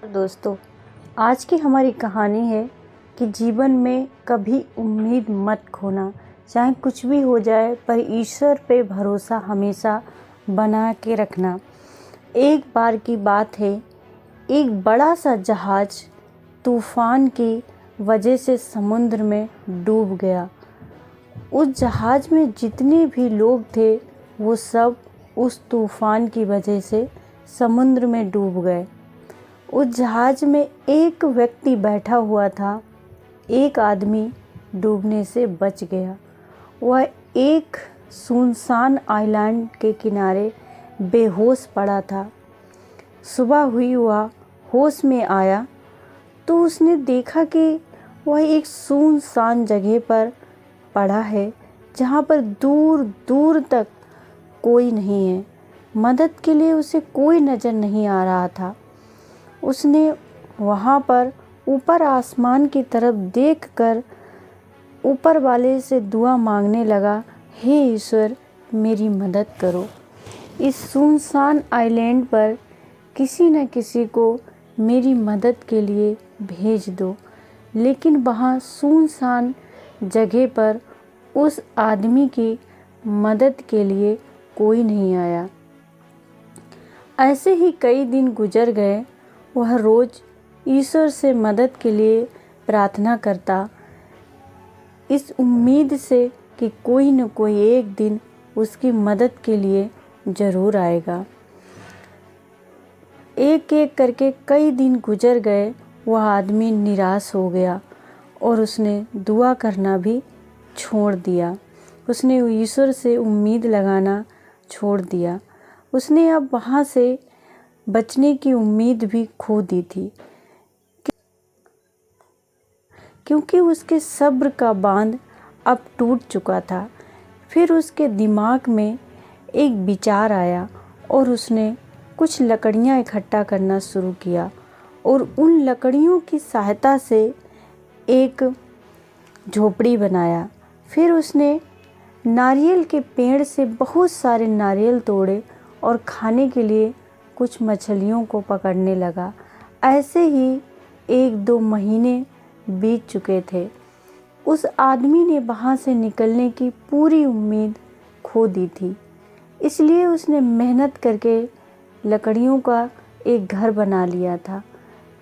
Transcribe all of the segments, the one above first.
दोस्तों, आज की हमारी कहानी है कि जीवन में कभी उम्मीद मत खोना। चाहे कुछ भी हो जाए, पर ईश्वर पे भरोसा हमेशा बना के रखना। एक बार की बात है, एक बड़ा सा जहाज तूफान की वजह से समुद्र में डूब गया। उस जहाज में जितने भी लोग थे, वो सब उस तूफान की वजह से समुद्र में डूब गए। उस जहाज में एक व्यक्ति बैठा हुआ था। एक आदमी डूबने से बच गया। वह एक सुनसान आइलैंड के किनारे बेहोश पड़ा था। सुबह हुई, वह होश में आया तो उसने देखा कि वह एक सुनसान जगह पर पड़ा है, जहाँ पर दूर दूर तक कोई नहीं है। मदद के लिए उसे कोई नज़र नहीं आ रहा था। उसने वहाँ पर ऊपर आसमान की तरफ देखकर ऊपर वाले से दुआ मांगने लगा, हे ईश्वर, मेरी मदद करो। इस सुनसान आइलैंड पर किसी न किसी को मेरी मदद के लिए भेज दो। लेकिन वहाँ सुनसान जगह पर उस आदमी की मदद के लिए कोई नहीं आया। ऐसे ही कई दिन गुजर गए। वह रोज़ ईश्वर से मदद के लिए प्रार्थना करता, इस उम्मीद से कि कोई न कोई एक दिन उसकी मदद के लिए ज़रूर आएगा। एक एक करके कई दिन गुजर गए। वह आदमी निराश हो गया और उसने दुआ करना भी छोड़ दिया। उसने ईश्वर से उम्मीद लगाना छोड़ दिया। उसने अब वहाँ से बचने की उम्मीद भी खो दी थी, क्योंकि उसके सब्र का बांध अब टूट चुका था। फिर उसके दिमाग में एक विचार आया और उसने कुछ लकड़ियाँ इकट्ठा करना शुरू किया और उन लकड़ियों की सहायता से एक झोपड़ी बनाया। फिर उसने नारियल के पेड़ से बहुत सारे नारियल तोड़े और खाने के लिए कुछ मछलियों को पकड़ने लगा। ऐसे ही 1-2 महीने बीत चुके थे। उस आदमी ने वहाँ से निकलने की पूरी उम्मीद खो दी थी। इसलिए उसने मेहनत करके लकड़ियों का एक घर बना लिया था।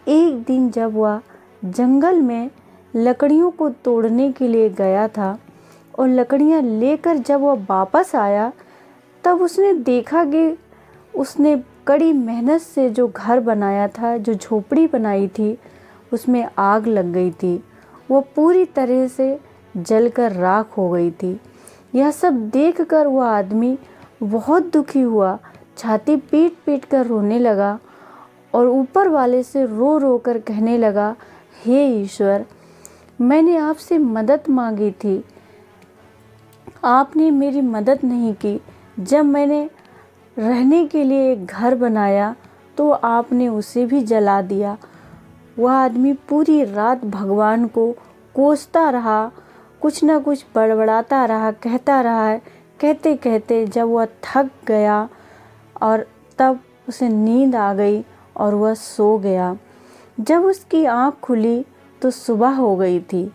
एक दिन जब वह जंगल में लकड़ियों को तोड़ने के लिए गया था और लकड़ियाँ लेकर जब वह वापस आया, तब उसने देखा कि उसने कड़ी मेहनत से जो घर बनाया था, जो झोपड़ी बनाई थी, उसमें आग लग गई थी। वो पूरी तरह से जलकर राख हो गई थी। यह सब देखकर वह आदमी बहुत दुखी हुआ, छाती पीट पीट कर रोने लगा और ऊपर वाले से रो रो कर कहने लगा, हे ईश्वर, मैंने आपसे मदद मांगी थी, आपने मेरी मदद नहीं की। जब मैंने रहने के लिए एक घर बनाया तो आपने उसे भी जला दिया। वह आदमी पूरी रात भगवान को कोसता रहा, कुछ न कुछ बड़बड़ाता रहा, कहता रहा। कहते कहते जब वह थक गया और तब उसे नींद आ गई और वह सो गया। जब उसकी आँख खुली तो सुबह हो गई थी।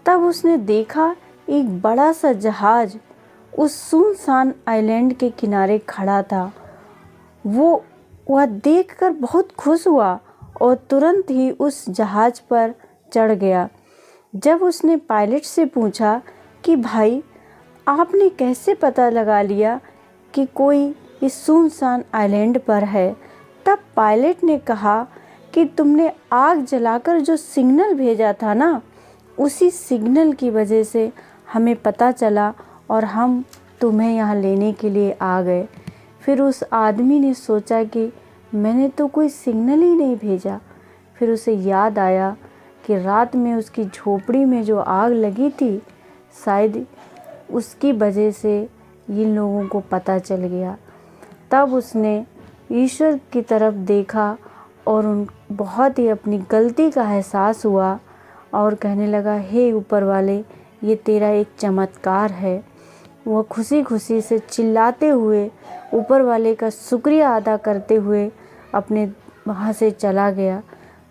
तब उसने देखा एक बड़ा सा जहाज उस सुनसान आइलैंड के किनारे खड़ा था। वह देखकर बहुत खुश हुआ और तुरंत ही उस जहाज पर चढ़ गया। जब उसने पायलट से पूछा कि भाई, आपने कैसे पता लगा लिया कि कोई इस सुनसान आइलैंड पर है, तब पायलट ने कहा कि तुमने आग जलाकर जो सिग्नल भेजा था ना, उसी सिग्नल की वजह से हमें पता चला और हम तुम्हें यहाँ लेने के लिए आ गए। फिर उस आदमी ने सोचा कि मैंने तो कोई सिग्नल ही नहीं भेजा। फिर उसे याद आया कि रात में उसकी झोपड़ी में जो आग लगी थी, शायद उसकी वजह से इन लोगों को पता चल गया। तब उसने ईश्वर की तरफ देखा और बहुत ही अपनी गलती का एहसास हुआ और कहने लगा, हे ऊपर वाले, ये तेरा एक चमत्कार है। वह खुशी खुशी से चिल्लाते हुए ऊपर वाले का शुक्रिया अदा करते हुए अपने वहाँ से चला गया।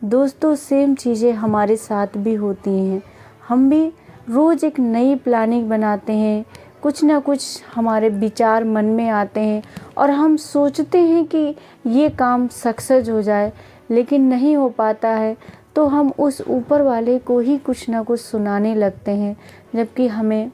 दोस्तों, सेम चीज़ें हमारे साथ भी होती हैं। हम भी रोज़ एक नई प्लानिंग बनाते हैं, कुछ ना कुछ हमारे विचार मन में आते हैं और हम सोचते हैं कि ये काम सक्सेस हो जाए, लेकिन नहीं हो पाता है। तो हम उस ऊपर वाले को ही कुछ ना कुछ सुनाने लगते हैं, जबकि हमें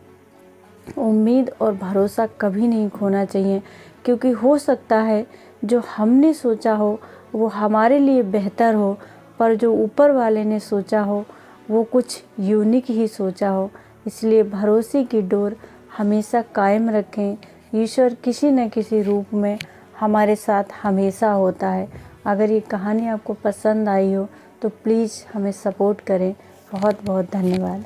उम्मीद और भरोसा कभी नहीं खोना चाहिए, क्योंकि हो सकता है जो हमने सोचा हो वो हमारे लिए बेहतर हो, पर जो ऊपर वाले ने सोचा हो वो कुछ यूनिक ही सोचा हो। इसलिए भरोसे की डोर हमेशा कायम रखें। ईश्वर किसी न किसी रूप में हमारे साथ हमेशा होता है। अगर ये कहानी आपको पसंद आई हो तो प्लीज़ हमें सपोर्ट करें। बहुत बहुत धन्यवाद।